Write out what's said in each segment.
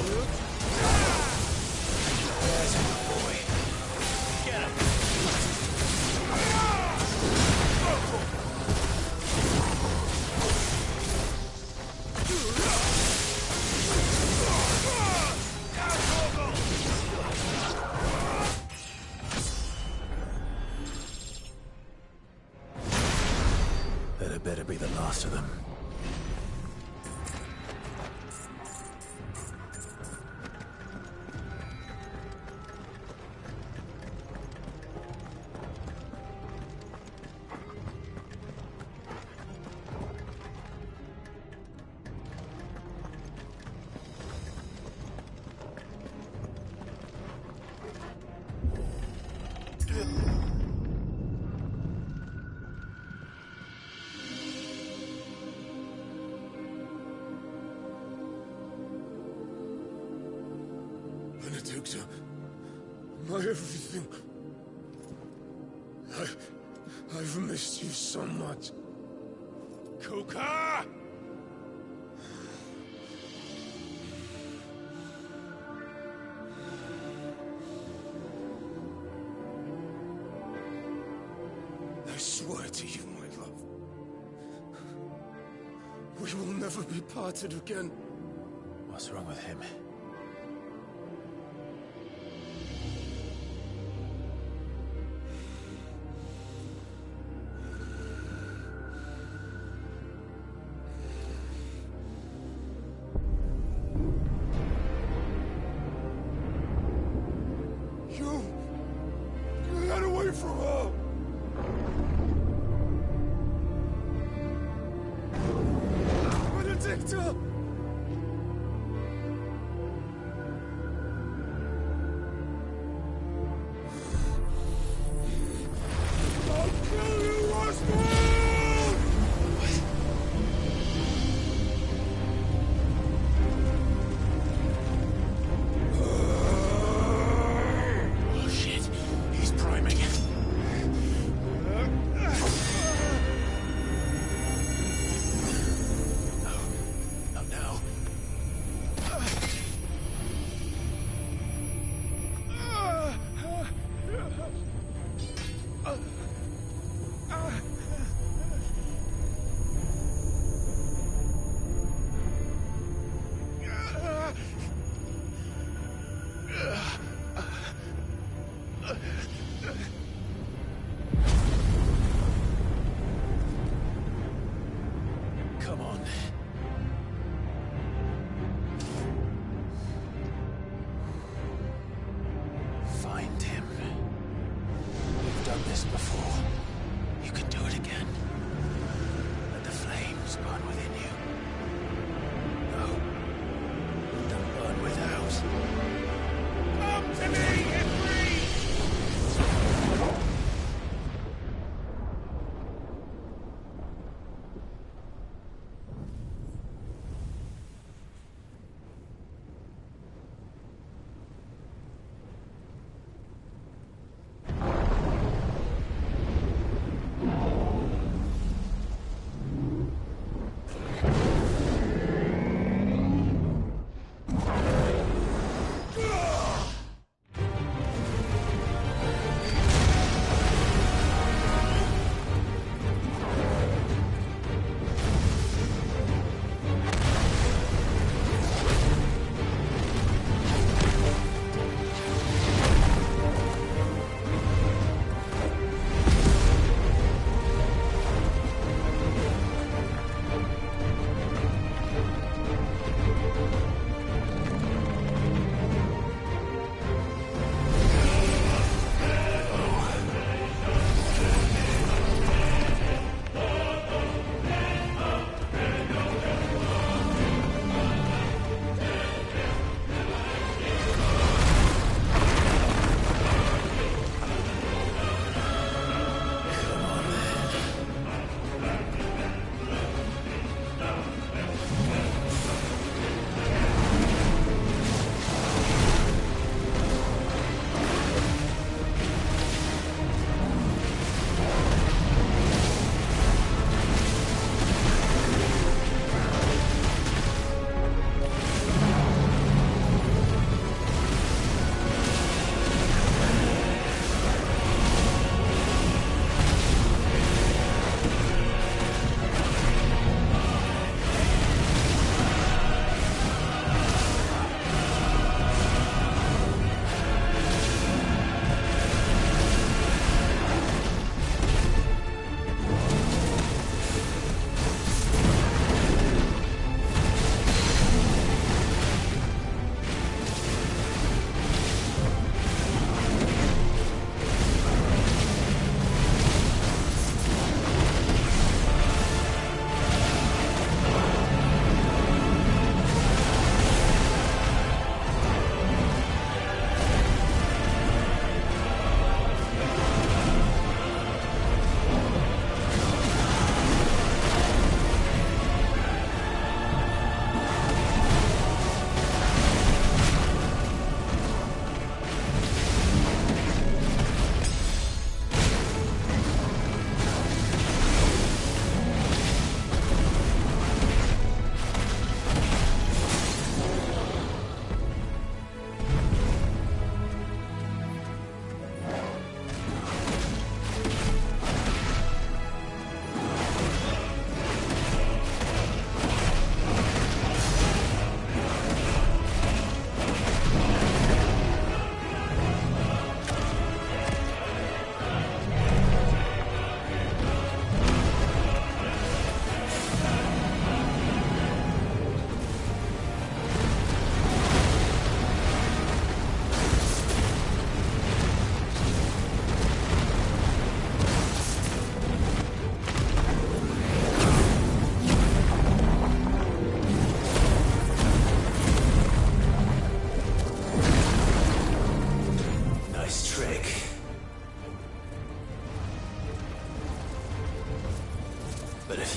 There's a good boy. Get him. That had better be the last of them. Benedikta, my everything. I've missed you so much. Kuka! I swear to you, my love, we will never be parted again. What's wrong with him? You got away from her! Benedikta! I'll kill you, Oswald! Oh shit, he's priming. Not now. Come on. Find him. You've done this before. You can do it again. Let the flames burn within you. No. Let them burn without. Come to me, Ifrit!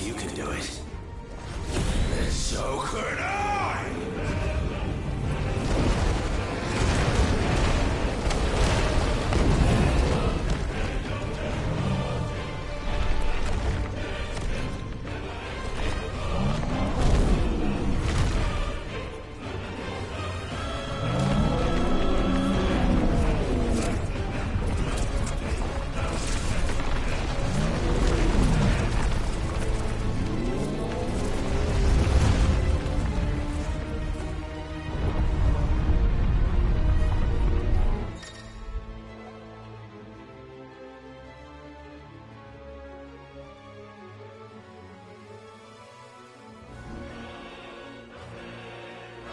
You can do it. And so could I!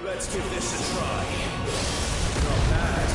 Let's give this a try. Not bad.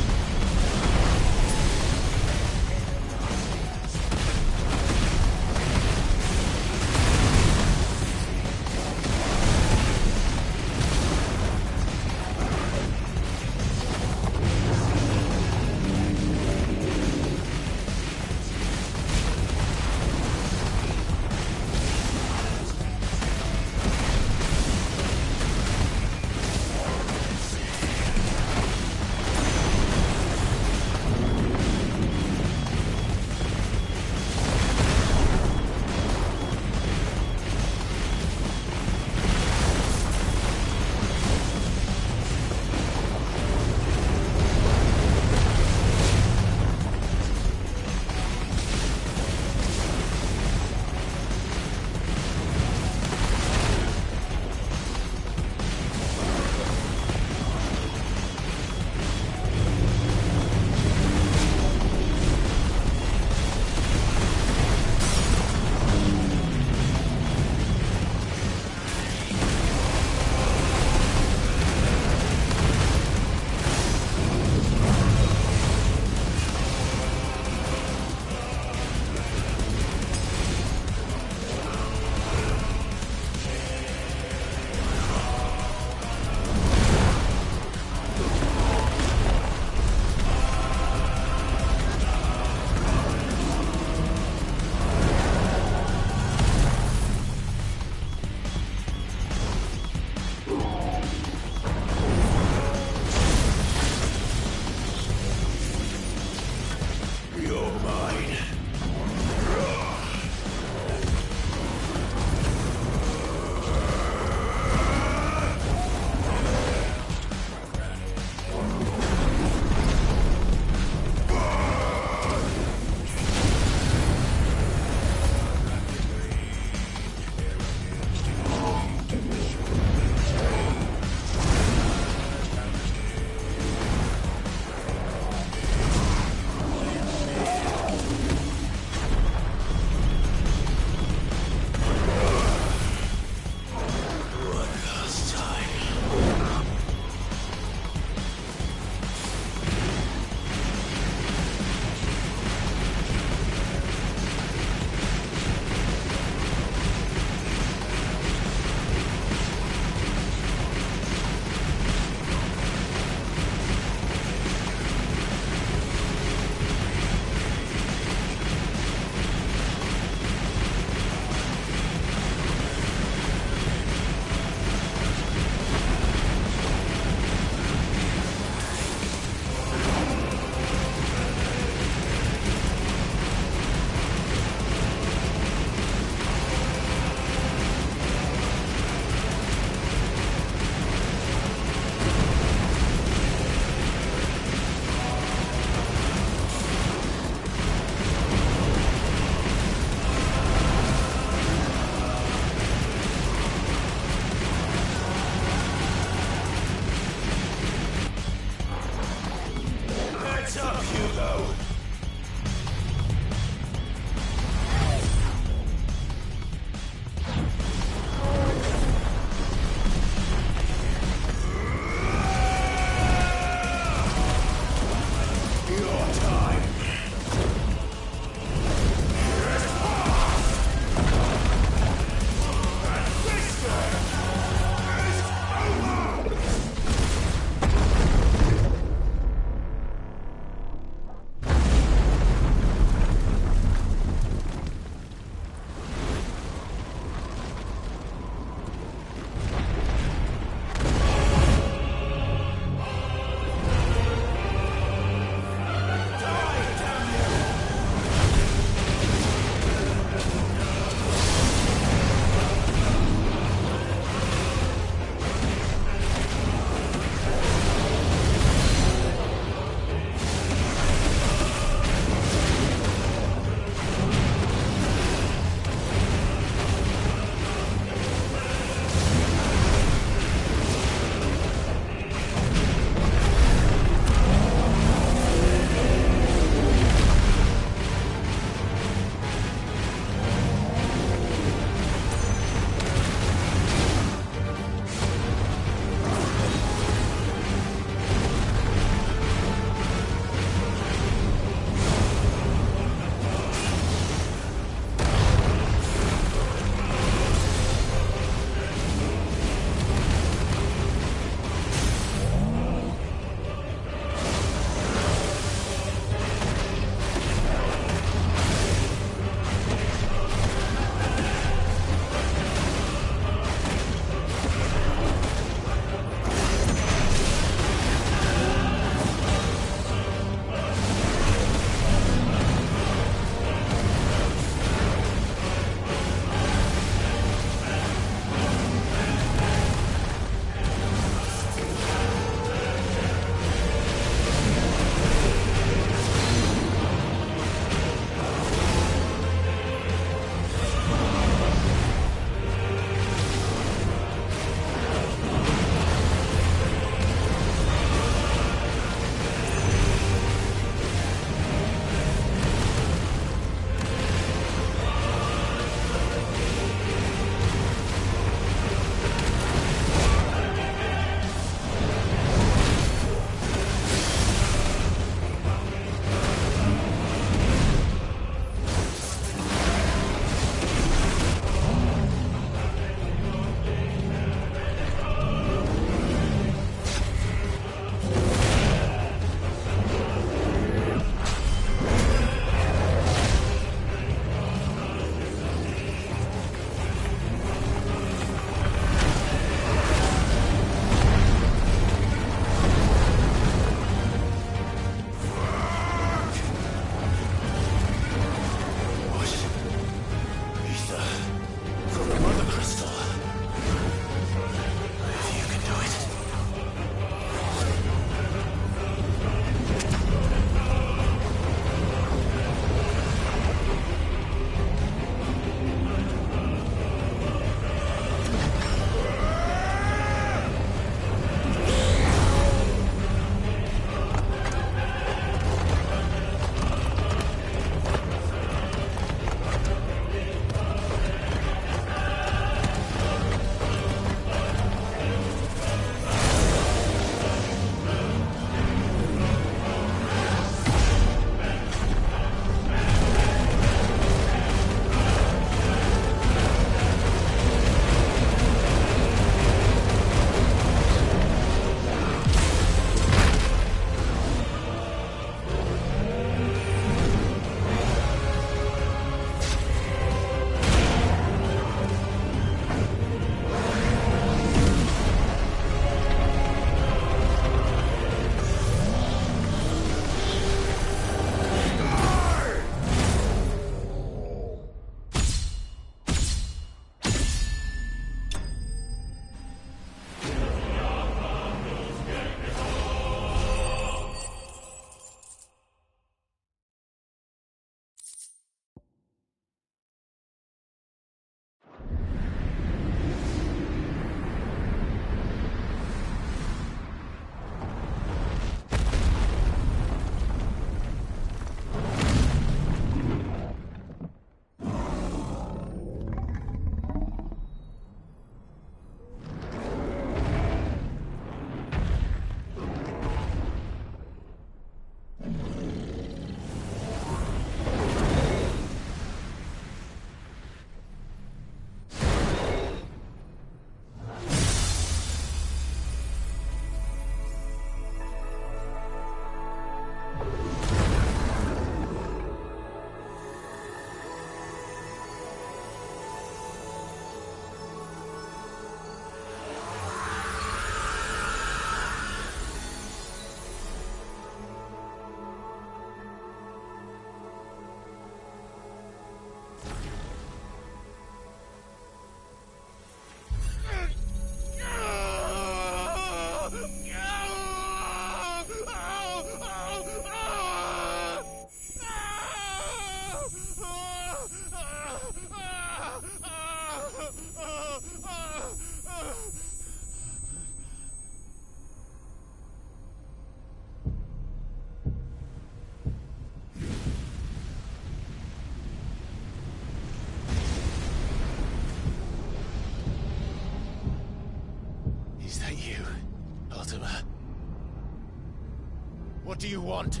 What do you want?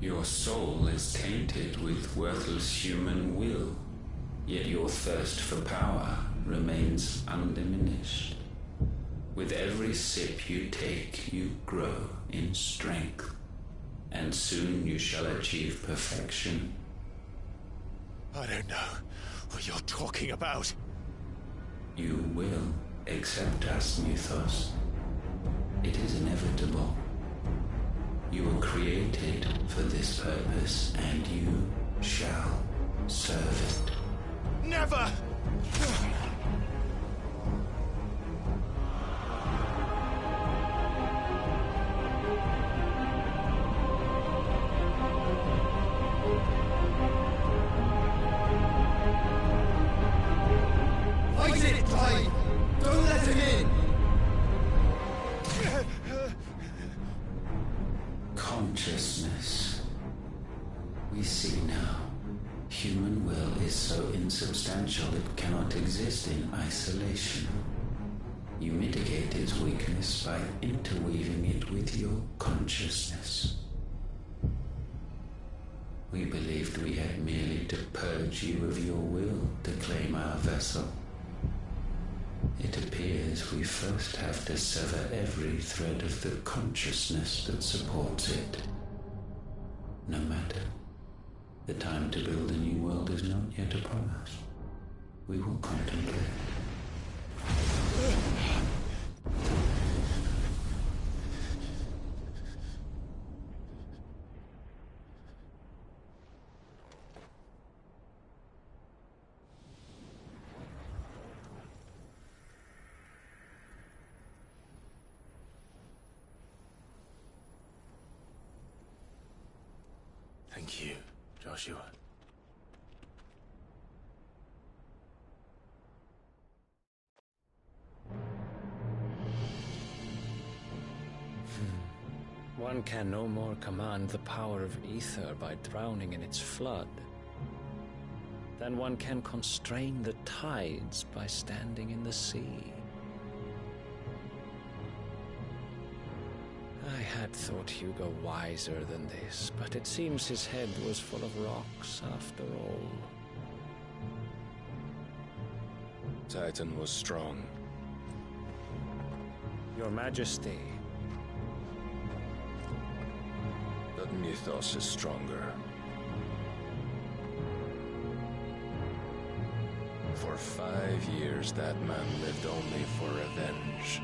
Your soul is tainted with worthless human will, yet your thirst for power remains undiminished. With every sip you take, you grow in strength, and soon you shall achieve perfection. I don't know what you're talking about. You will accept us, Mythos. It is inevitable. You were created for this purpose, and you shall serve it. Never! Fight it, Tide! Don't let him in! Consciousness. We see now. Human will is so insubstantial it cannot exist in isolation. You mitigate its weakness by interweaving it with your consciousness. We believed we had merely to purge you of your will to claim our vessel. It appears we first have to sever every thread of the consciousness that supports it. No matter. The time to build a new world is not yet upon us. We will contemplate. Thank you, Joshua. One can no more command the power of ether by drowning in its flood than one can constrain the tides by standing in the sea. I had thought Hugo wiser than this, but it seems his head was full of rocks after all. Titan was strong. Your Majesty. But Mythos is stronger. For 5 years that man lived only for revenge.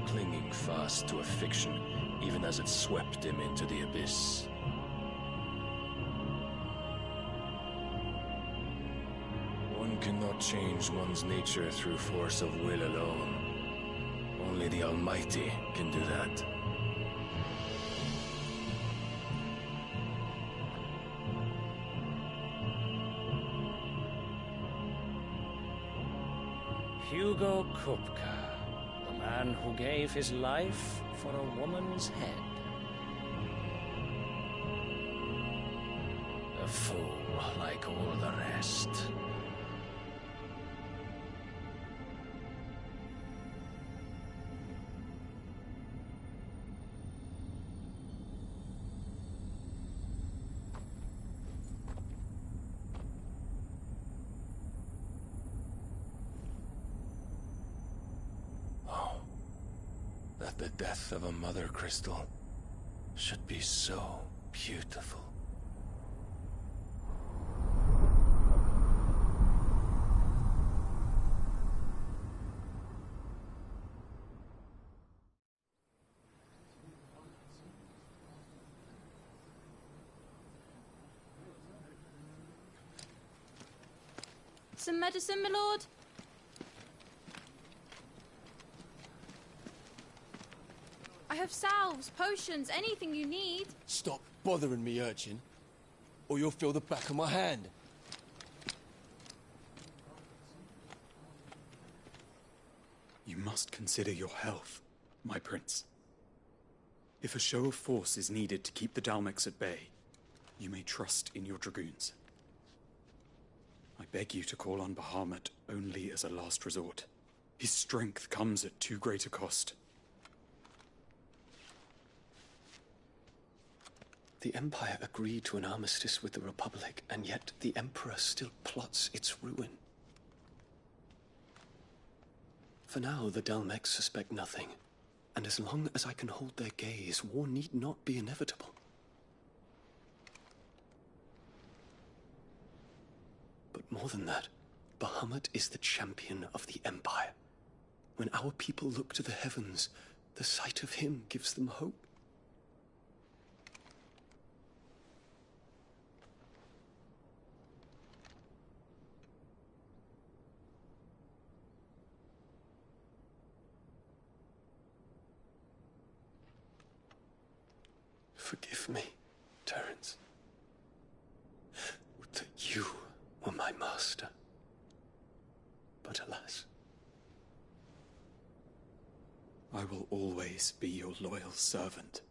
Clinging fast to a fiction, even as it swept him into the abyss. One cannot change one's nature through force of will alone. Only the Almighty can do that. Hugo Kupka, the man who gave his life for a woman's head. A fool like all the rest. That the death of a mother crystal should be so beautiful. Some medicine, my lord? I have salves, potions, anything you need. Stop bothering me, urchin, or you'll feel the back of my hand. You must consider your health, my prince. If a show of force is needed to keep the Dalmex at bay, you may trust in your dragoons. I beg you to call on Bahamut only as a last resort. His strength comes at too great a cost. The Empire agreed to an armistice with the Republic, and yet the Emperor still plots its ruin. For now, the Dalmex suspect nothing, and as long as I can hold their gaze, war need not be inevitable. But more than that, Bahamut is the champion of the Empire. When our people look to the heavens, the sight of him gives them hope. Forgive me, Terence. Would that you were my master. But alas. I will always be your loyal servant.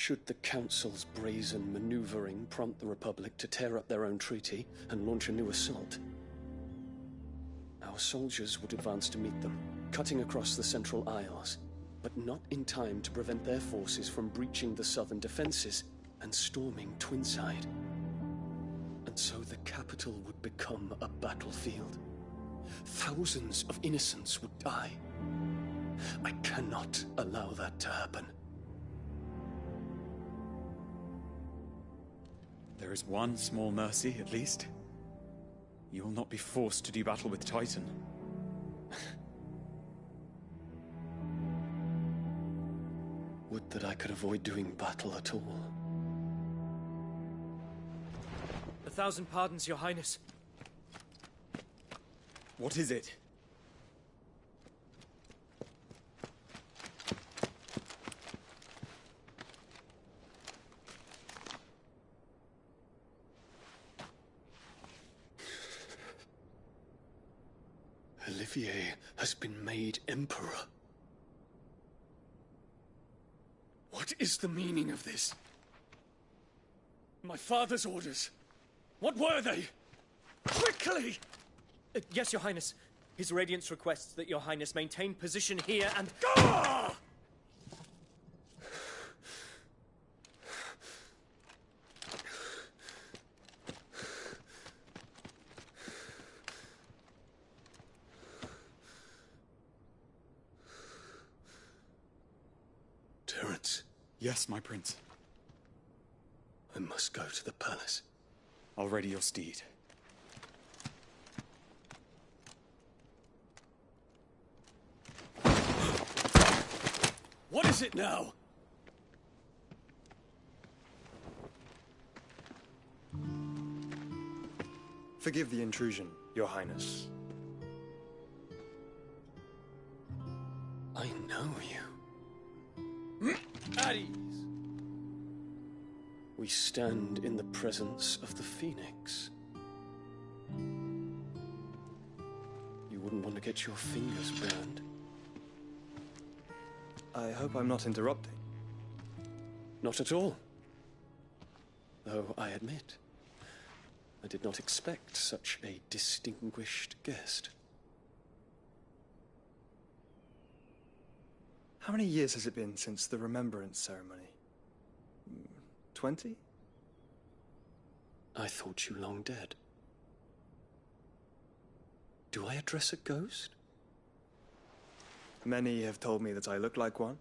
Should the Council's brazen maneuvering prompt the Republic to tear up their own treaty and launch a new assault, our soldiers would advance to meet them, cutting across the Central Isles, but not in time to prevent their forces from breaching the southern defenses and storming Twinside. And so the capital would become a battlefield. Thousands of innocents would die. I cannot allow that to happen. There is one small mercy, at least. You will not be forced to do battle with Titan. Would that I could avoid doing battle at all. 1,000 pardons, Your Highness. What is it? Olivier has been made Emperor. What is the meaning of this? My father's orders. What were they? Quickly! Yes, Your Highness. His Radiance requests that Your Highness maintain position here and... Ah! Terence. Yes, my prince. I must go to the palace. I'll ready your steed. What is it now? Forgive the intrusion, Your Highness. I know you. At ease. We stand in the presence of the Phoenix. You wouldn't want to get your fingers burned. I hope I'm not interrupting. Not at all. Though I admit, I did not expect such a distinguished guest. How many years has it been since the Remembrance ceremony? 20? I thought you long dead. Do I address a ghost? Many have told me that I look like one.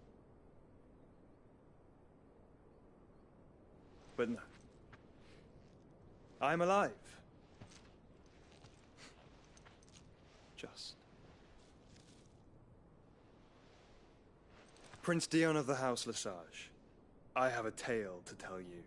But no. I'm alive. Just. Prince Dion of the House Lesage, I have a tale to tell you.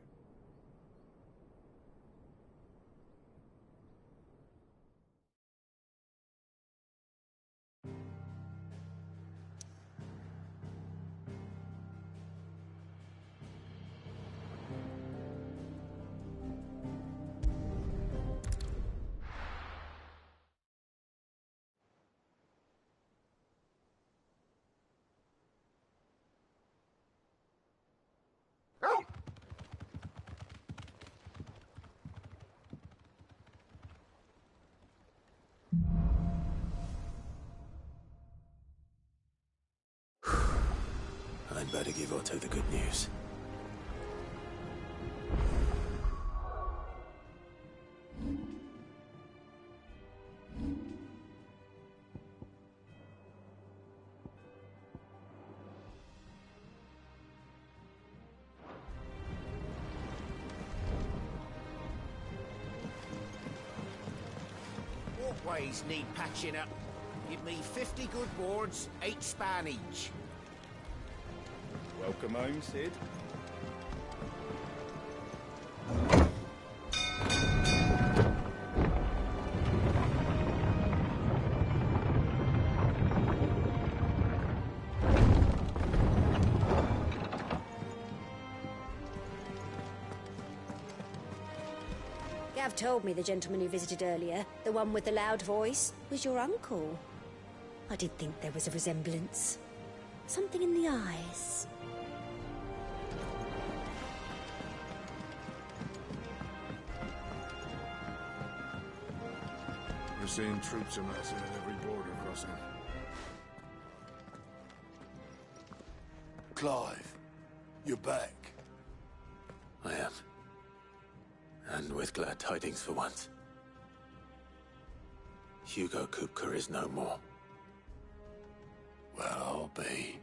Better give Otto the good news. Walkways need patching up. Give me 50 good boards, 8 span each. Welcome home, Sid. Gav told me the gentleman you visited earlier, the one with the loud voice, was your uncle. I did think there was a resemblance. Something in the eyes. We're seeing troops amassing at every border crossing. Clive, you're back. I am. And with glad tidings for once. Hugo Kupka is no more. Well, I'll be.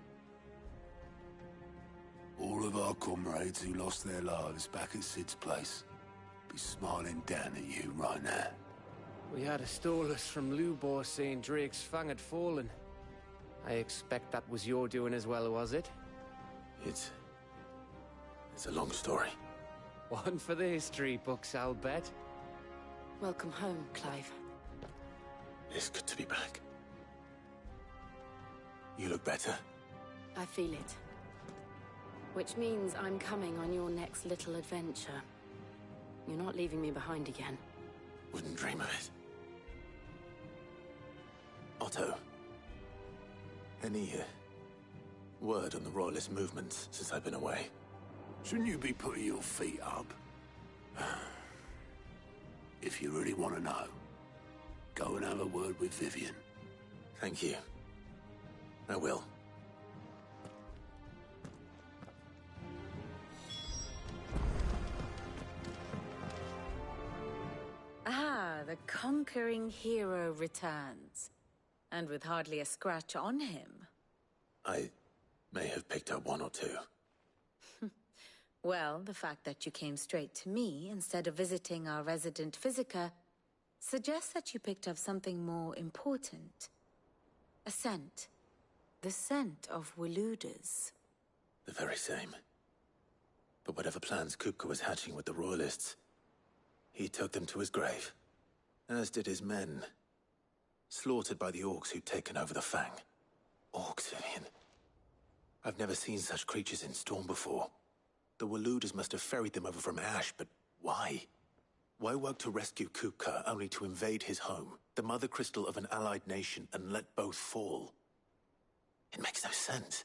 All of our comrades who lost their lives back at Sid's place be smiling down at you right now. We had a stolus from Lubor saying Drake's fang had fallen. I expect that was your doing as well, was it? It's a long story. One for the history books, I'll bet. Welcome home, Clive. It's good to be back. You look better. I feel it. Which means I'm coming on your next little adventure. You're not leaving me behind again. Wouldn't dream of it. Otto. Any word on the Royalist movements since I've been away? Shouldn't you be putting your feet up? If you really want to know, go and have a word with Vivian. Thank you. I will. Ah, the conquering hero returns. And with hardly a scratch on him. I may have picked up one or two. Well, the fact that you came straight to me instead of visiting our resident Physica suggests that you picked up something more important. A scent. The scent of Waludas. The very same. But whatever plans Kupka was hatching with the Royalists, he took them to his grave. As did his men. Slaughtered by the orcs who'd taken over the Fang. Orcs, Vivian. I've never seen such creatures in Storm before. The Waludas must have ferried them over from Ash, but why? Why work to rescue Kupka only to invade his home, the mother crystal of an allied nation, and let both fall? It makes no sense.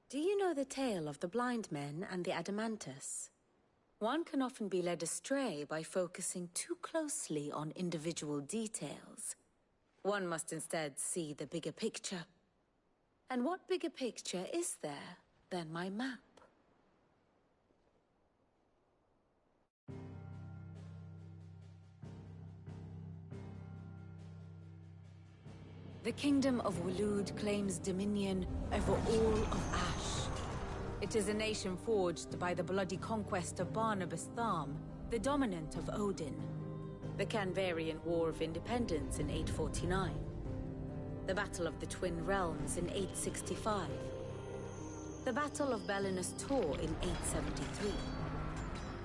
Do you know the tale of the blind men and the Adamantus? One can often be led astray by focusing too closely on individual details. One must instead see the bigger picture. And what bigger picture is there than my map? The Kingdom of Waloed claims dominion over all of Ash. It is a nation forged by the bloody conquest of Barnabas Tharm, the dominant of Odin. The Canvarian War of Independence in 849. The Battle of the Twin Realms in 865. The Battle of Belinus Tor in 873.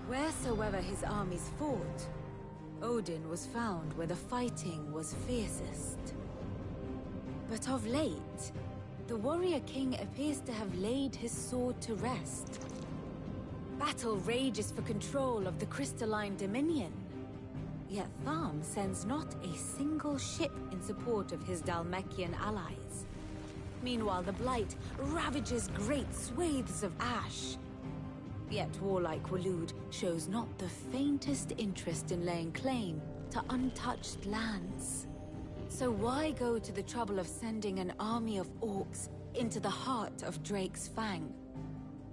Wheresoever his armies fought, Odin was found where the fighting was fiercest. But of late, the warrior king appears to have laid his sword to rest. Battle rages for control of the crystalline dominion. Yet Tharm sends not a single ship in support of his Dhalmekian allies. Meanwhile, the Blight ravages great swathes of Ash. Yet warlike Waloed shows not the faintest interest in laying claim to untouched lands. So why go to the trouble of sending an army of orcs into the heart of Drake's Fang,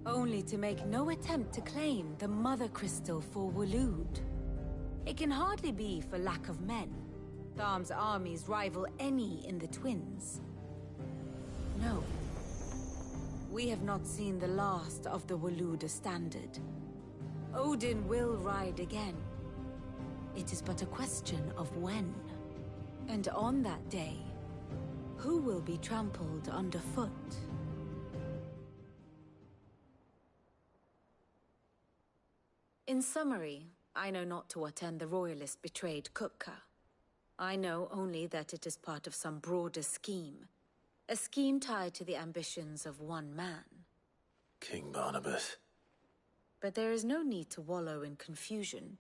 only to make no attempt to claim the Mother Crystal for Waloed. It can hardly be for lack of men. Tharm's armies rival any in the Twins. No. We have not seen the last of the Waloed standard. Odin will ride again. It is but a question of when. And on that day, who will be trampled underfoot? In summary, I know not to what end the Royalist betrayed Kupka. I know only that it is part of some broader scheme. A scheme tied to the ambitions of one man. King Barnabas. But there is no need to wallow in confusion.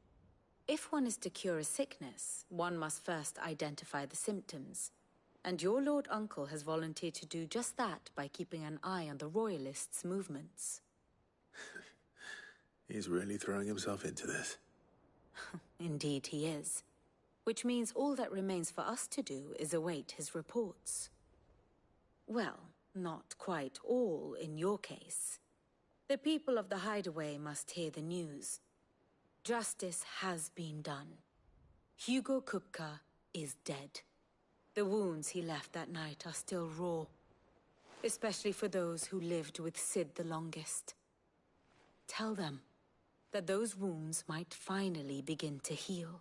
If one is to cure a sickness, one must first identify the symptoms. And your Lord Uncle has volunteered to do just that by keeping an eye on the Royalists' movements. He's really throwing himself into this. Indeed he is. Which means all that remains for us to do is await his reports. Well, not quite all in your case. The people of the Hideaway must hear the news. Justice has been done. Hugo Kupka is dead. The wounds he left that night are still raw. Especially for those who lived with Sid the longest. Tell them that those wounds might finally begin to heal.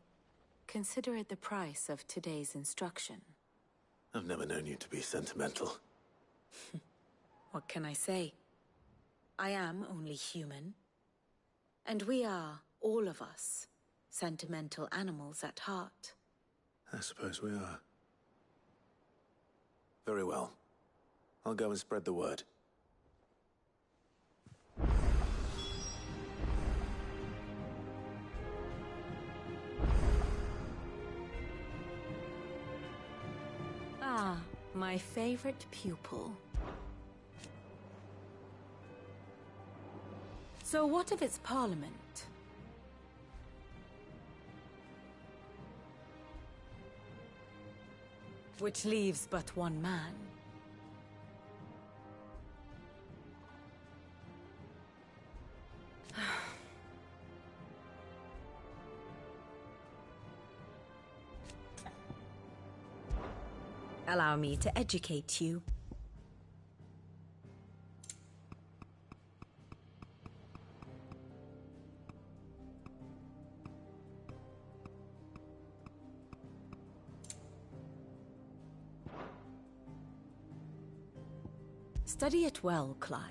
Consider it the price of today's instruction. I've never known you to be sentimental. What can I say? I am only human. And we are, all of us, sentimental animals at heart. I suppose we are. Very well. I'll go and spread the word. Ah, my favorite pupil. So what of its parliament? Which leaves but one man. Allow me to educate you. Study it well, Clive.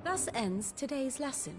Thus ends today's lesson.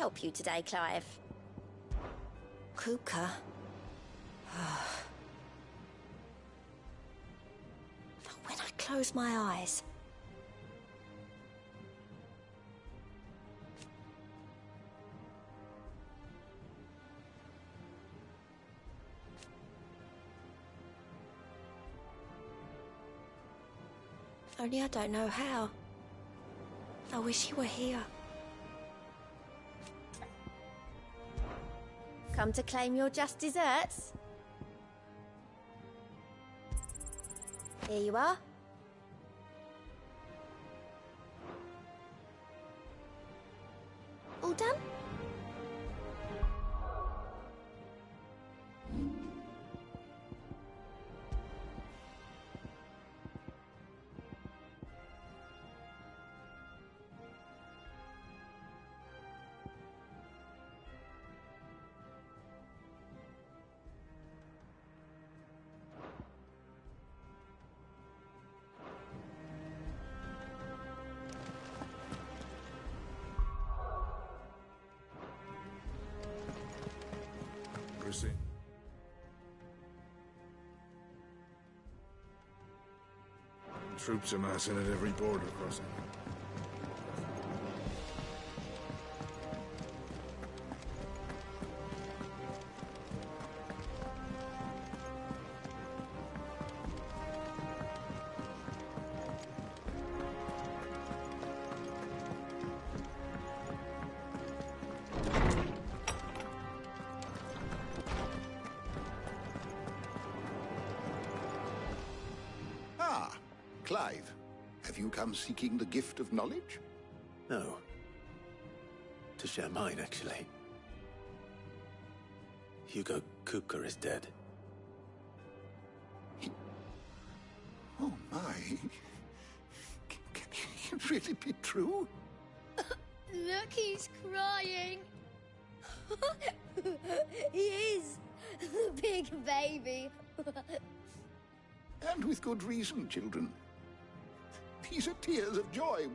help you today, Clive? Kuka. But when I close my eyes, only I don't know how. I wish he were here. Come to claim your just desserts? Here you are. All done? Proceed. Troops amassing at every border crossing. Clive, have you come seeking the gift of knowledge? No. To share mine, actually. Hugo Kupka is dead. Oh my. Can it really be true? Look, he's crying. He is. The big baby. And with good reason, children. These are tears of joy.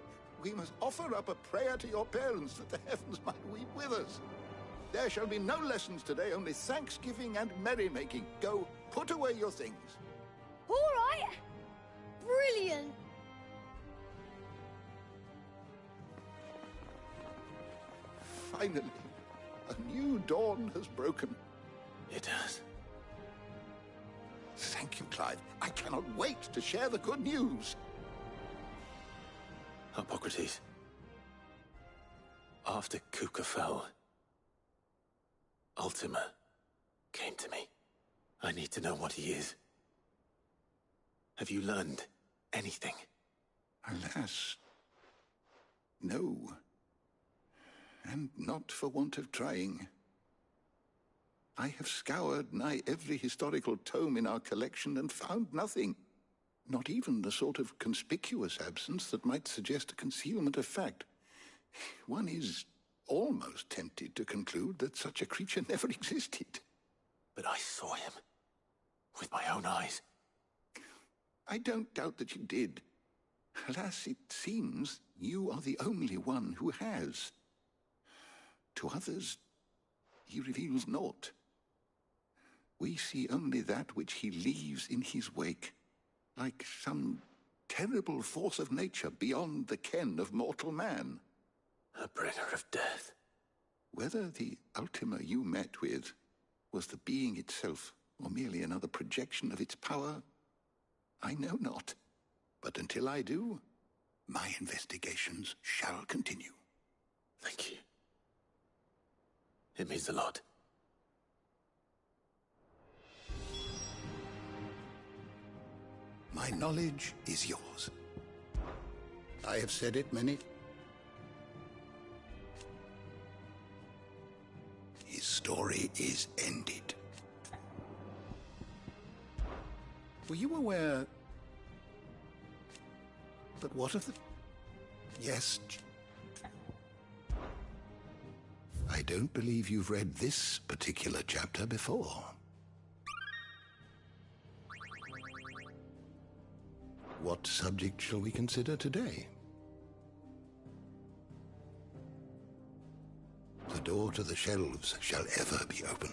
We must offer up a prayer to your parents that the heavens might weep with us. There shall be no lessons today, only thanksgiving and merrymaking. Go, put away your things. All right. Brilliant. Finally, a new dawn has broken. It has. Thank you, Clive. I cannot wait to share the good news. Hippocrates. After Kuka fell, Ultima came to me. I need to know what he is. Have you learned anything? Alas, no. And not for want of trying. I have scoured nigh every historical tome in our collection and found nothing. Not even the sort of conspicuous absence that might suggest a concealment of fact. One is almost tempted to conclude that such a creature never existed. But I saw him. With my own eyes. I don't doubt that you did. Alas, it seems you are the only one who has. To others, he reveals naught. We see only that which he leaves in his wake. Like some terrible force of nature beyond the ken of mortal man. A bringer of death. Whether the Ultima you met with was the being itself, or merely another projection of its power, I know not. But until I do, my investigations shall continue. Thank you. It means a lot. My knowledge is yours. I have said it many. His story is ended. Were you aware... But what of the... Yes. I don't believe you've read this particular chapter before. What subject shall we consider today? The door to the shelves shall ever be open.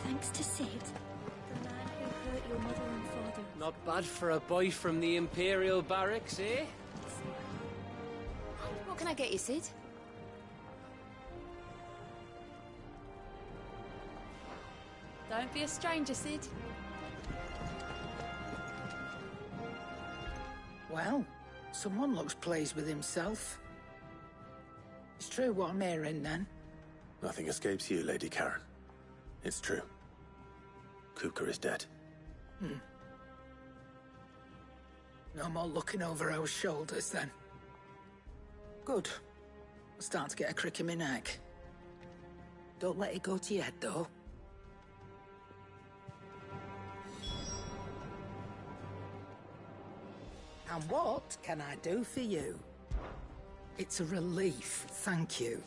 Thanks to Sid, the man who hurt your mother and father. Not bad for a boy from the Imperial Barracks, eh? What can I get you, Sid? Don't be a stranger, Sid. Well, someone looks pleased with himself. It's true what I'm hearing, then. Nothing escapes you, Lady Karen. It's true. Kupka is dead. No more looking over our shoulders, then. Good. I'm starting to get a crick in my neck. Don't let it go to your head, though. And what can I do for you? It's a relief, thank you.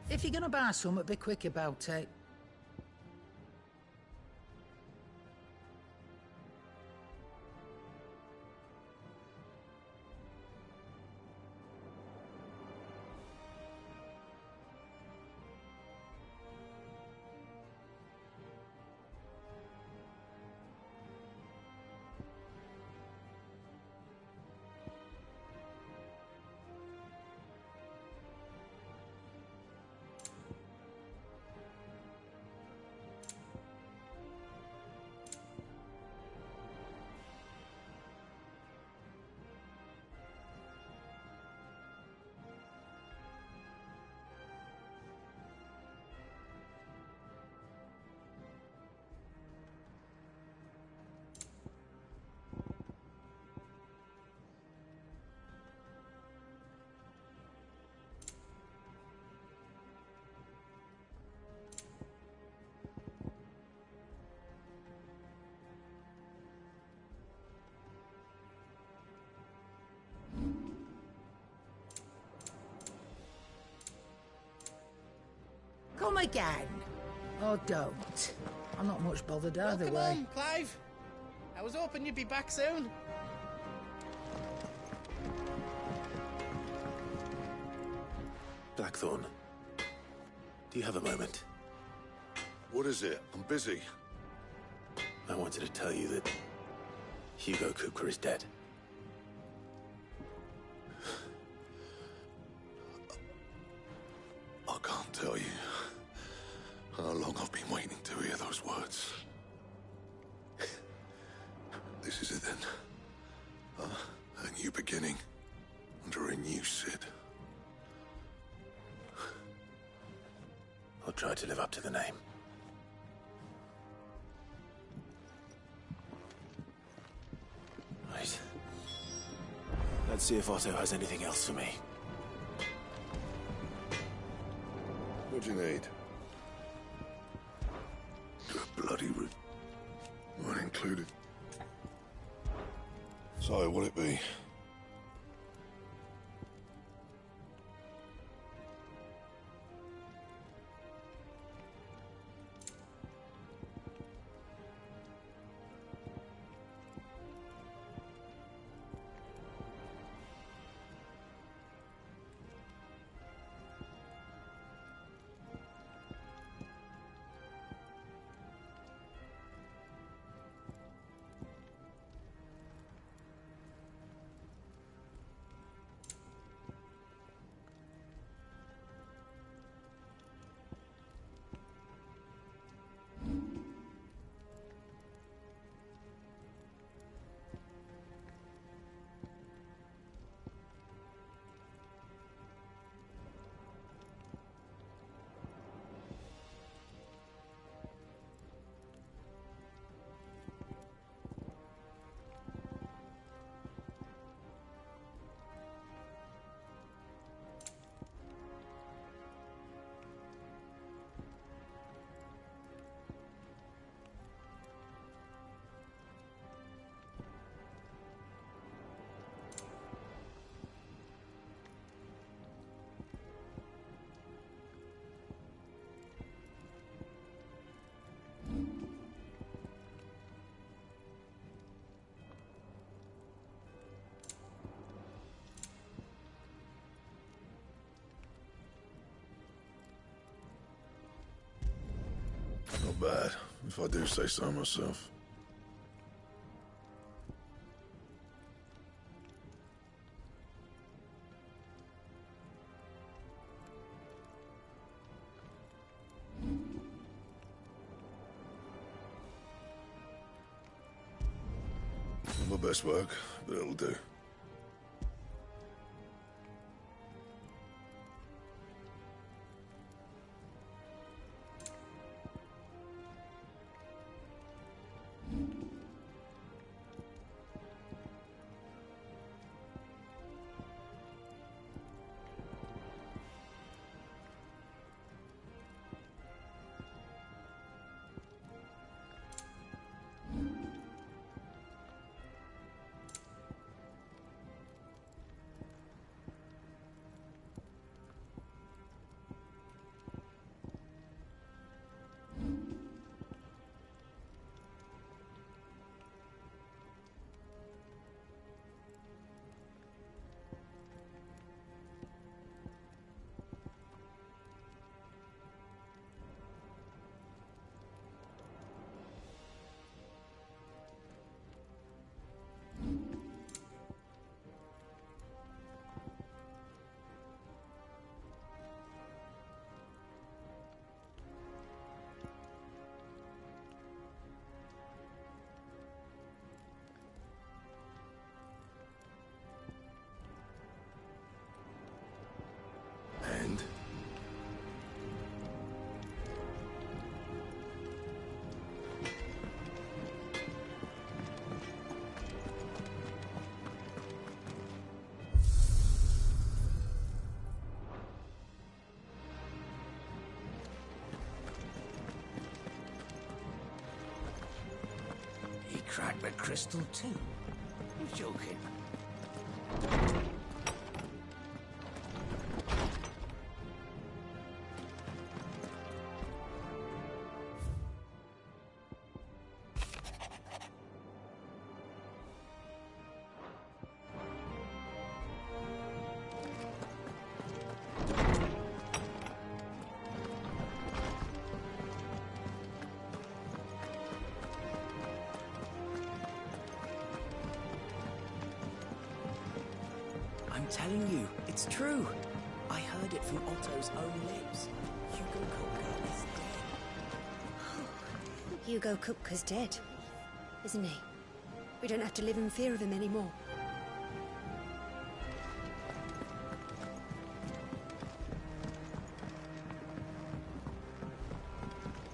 If you're gonna buy something, be quick about it. Come again. Or don't. I'm not much bothered either Welcome way. home, Clive. I was hoping you'd be back soon. Blackthorn, do you have a moment? What is it? I'm busy. I wanted to tell you that Hugo Kupka is dead. I can't tell you how long I've been waiting to hear those words. This is it then. A new beginning under a new Sid. I'll try to live up to the name. Right. Let's see if Otto has anything else for me. What do you need? A bloody one included. So, what'll it be? Not bad, if I do say so myself. Not my best work, but it'll do. And? He cracked the crystal too. You're joking. I'm telling you, it's true. I heard it from Otto's own lips. Hugo Kupka is dead. Hugo Kupka's dead, isn't he? We don't have to live in fear of him anymore.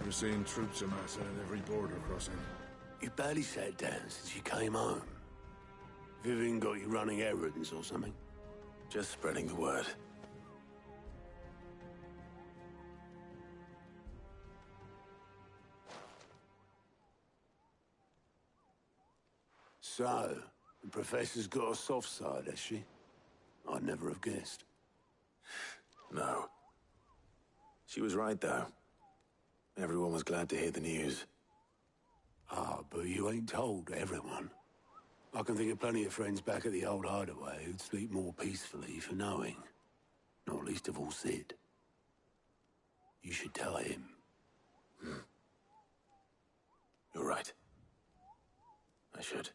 We're seeing troops amassing at every border crossing. You barely sat down since you came home. Vivian got you running errands or something? Just spreading the word. So, the Professor's got a soft side, has she? I'd never have guessed. No. She was right, though. Everyone was glad to hear the news. Ah, but you ain't told everyone. I can think of plenty of friends back at the old hideaway who'd sleep more peacefully for knowing. Not least of all Sid. You should tell him. You're right. I should.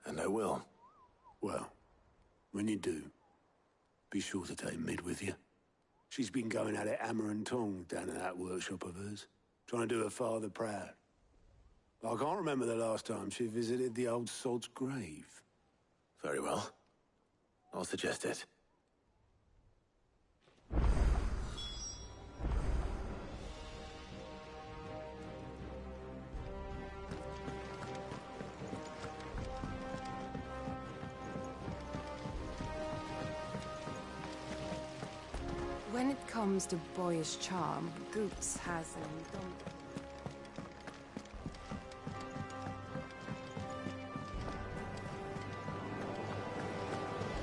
And I will. Well, when you do, be sure to take Mid with you. She's been going at it hammer and tong down in that workshop of hers, trying to do her father proud. I can't remember the last time she visited the old sod's grave. Very well. I'll suggest it. When it comes to boyish charm, Goetz has an indomitable...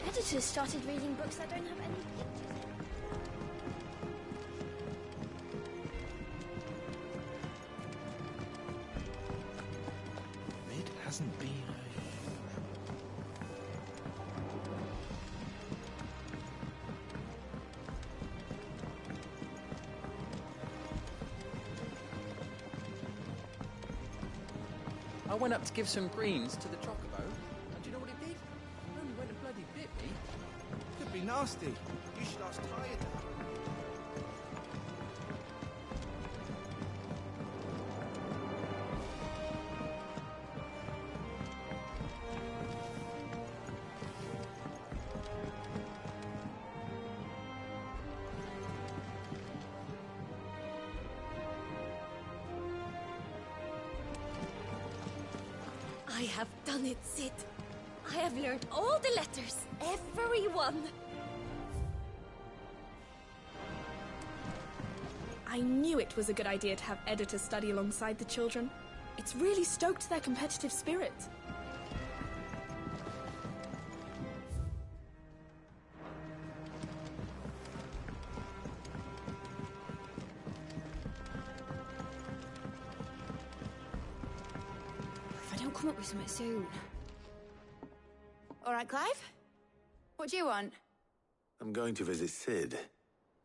Editors started reading books that don't have any pictures in. Mid hasn't been I went up to give some greens to the chocobo, and do you know what it did? It only went and bloody bit me. Could be nasty. You should ask Tired. I have done it, Sid. I have learned all the letters. Every one. I knew it was a good idea to have editors study alongside the children. It's really stoked their competitive spirit. If I don't come up with something soon. All right, Clive? What do you want? I'm going to visit Sid,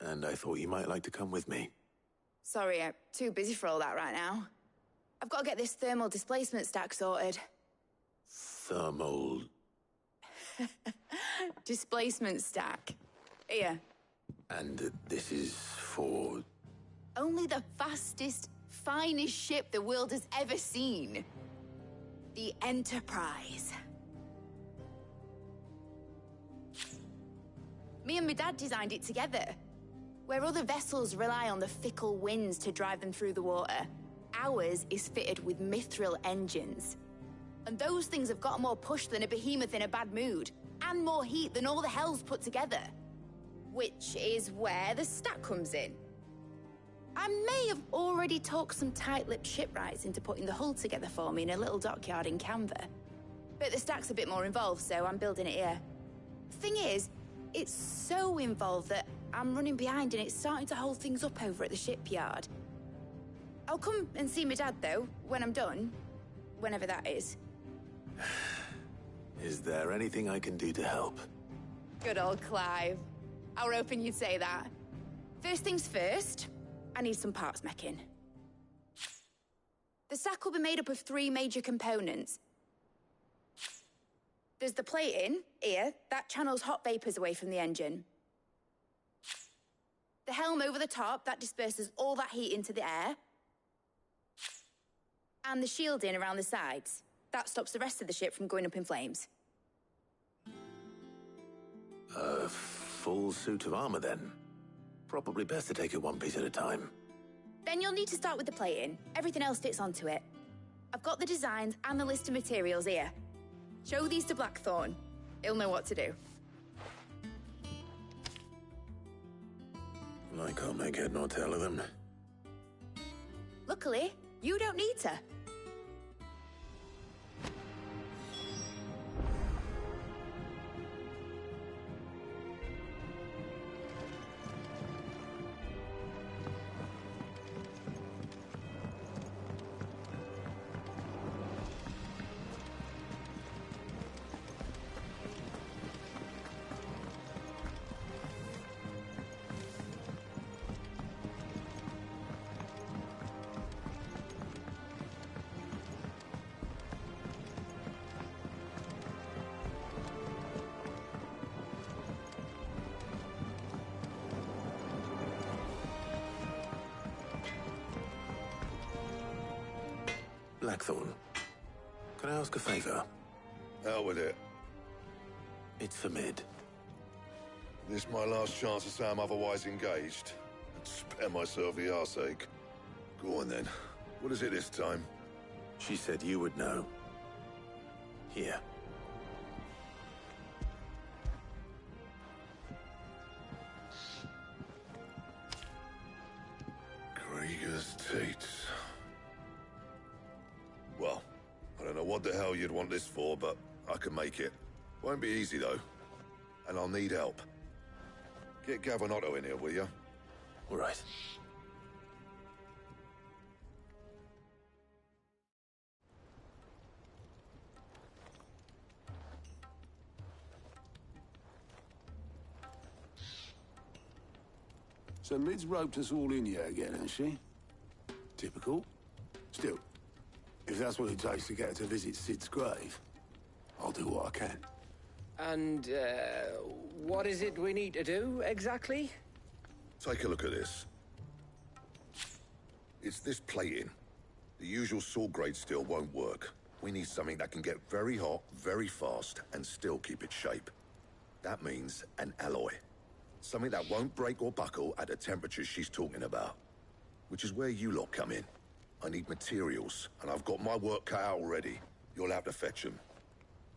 and I thought you might like to come with me. Sorry, I'm too busy for all that right now. I've got to get this thermal displacement stack sorted. Thermal... Displacement stack. Here. And this is for... Only the fastest, finest ship the world has ever seen. The Enterprise. Me and my dad designed it together. Where other vessels rely on the fickle winds to drive them through the water, ours is fitted with mithril engines. And those things have got more push than a behemoth in a bad mood, and more heat than all the hells put together. Which is where the stack comes in. I may have already talked some tight-lipped shipwrights into putting the hull together for me in a little dockyard in Canva. But the stack's a bit more involved, so I'm building it here. Thing is, it's so involved that I'm running behind and it's starting to hold things up over at the shipyard. I'll come and see my dad, though, when I'm done. Whenever that is. Is there anything I can do to help? Good old Clive. I were hoping you'd say that. First things first, I need some parts meching. The stack will be made up of 3 major components. There's the plating, here, that channels hot vapors away from the engine. The helm over the top, that disperses all that heat into the air. And the shielding around the sides, that stops the rest of the ship from going up in flames. A full suit of armor, then. Probably best to take it one piece at a time. Then you'll need to start with the plating. Everything else fits onto it. I've got the designs and the list of materials here. Show these to Blackthorn. He'll know what to do. I can't make head nor tail of them. Luckily, you don't need to. Blackthorn, can I ask a favor? Hell with it. It's for Mid. This my last chance to say I'm otherwise engaged. And spare myself the arseache. Go on then. What is it this time? She said you would know. Here. Krieger's Teats. Well, I don't know what the hell you'd want this for, but I can make it. Won't be easy, though. And I'll need help. Get Gavin-Otto in here, will you? All right. So Mid's roped us all in here again, has she? Typical. Still, If that's what it takes to get her to visit Sid's grave, I'll do what I can. And, what is it we need to do, exactly? Take a look at this. It's this plating. The usual sword grade steel won't work. We need something that can get very hot, very fast, and still keep its shape. That means an alloy. Something that won't break or buckle at the temperatures she's talking about. Which is where you lot come in. I need materials, and I've got my work cut out already. You'll have to fetch them.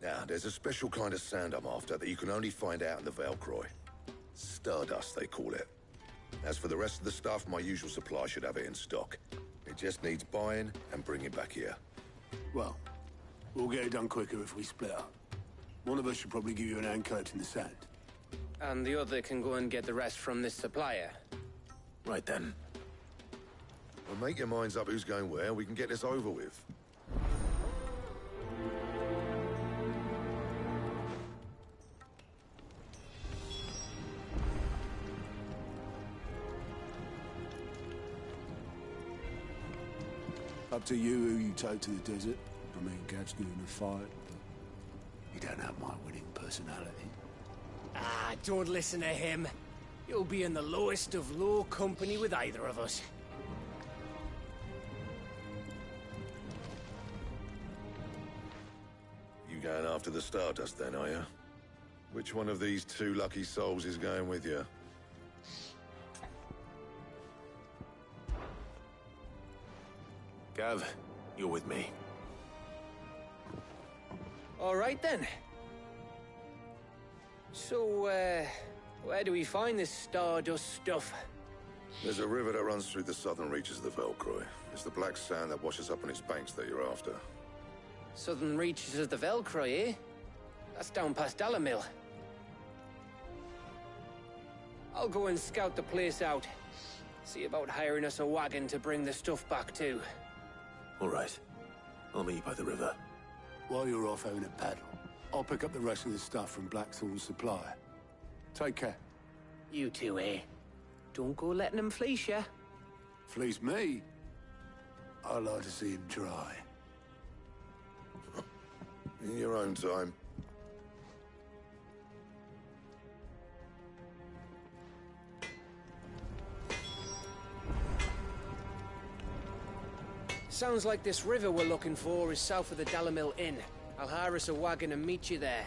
Now, there's a special kind of sand I'm after that you can only find out in the Velcroy. Stardust, they call it. As for the rest of the stuff, my usual supply should have it in stock. It just needs buying and bringing back here. Well, we'll get it done quicker if we split up. One of us should probably give you an hand collecting the sand. And the other can go and get the rest from this supplier. Right then. Well, make your minds up who's going where, and we can get this over with. Up to you who you take to the desert. I mean, Gav's good in a fight, but you don't have my winning personality. Ah, don't listen to him. You'll be in the lowest of low company with either of us. You going after the Stardust then, are you? Which one of these two lucky souls is going with you? Gav, you're with me. All right, then. So, where do we find this Stardust stuff? There's a river that runs through the southern reaches of the Velcroy. It's the black sand that washes up on its banks that you're after. Southern reaches of the Velcroy, eh? That's down past Dalamil. I'll go and scout the place out. See about hiring us a wagon to bring the stuff back to. All right. I'll meet you by the river. While you're off having a paddle, I'll pick up the rest of the stuff from Blackthorn's supplier. Take care. You two, eh? Don't go letting him fleece ya. Fleece me? I'd like to see him try. In your own time. Sounds like this river we're looking for is south of the Dalamil Inn. I'll hire us a wagon and meet you there.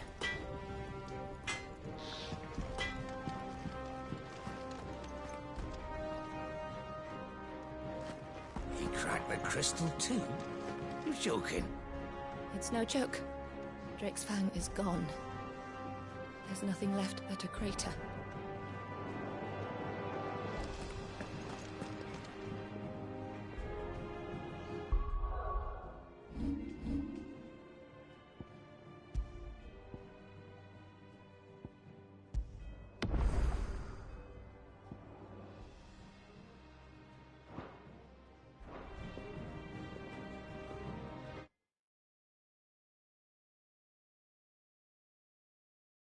He cracked the crystal too? You're joking? It's no joke. Drake's Fang is gone. There's nothing left but a crater.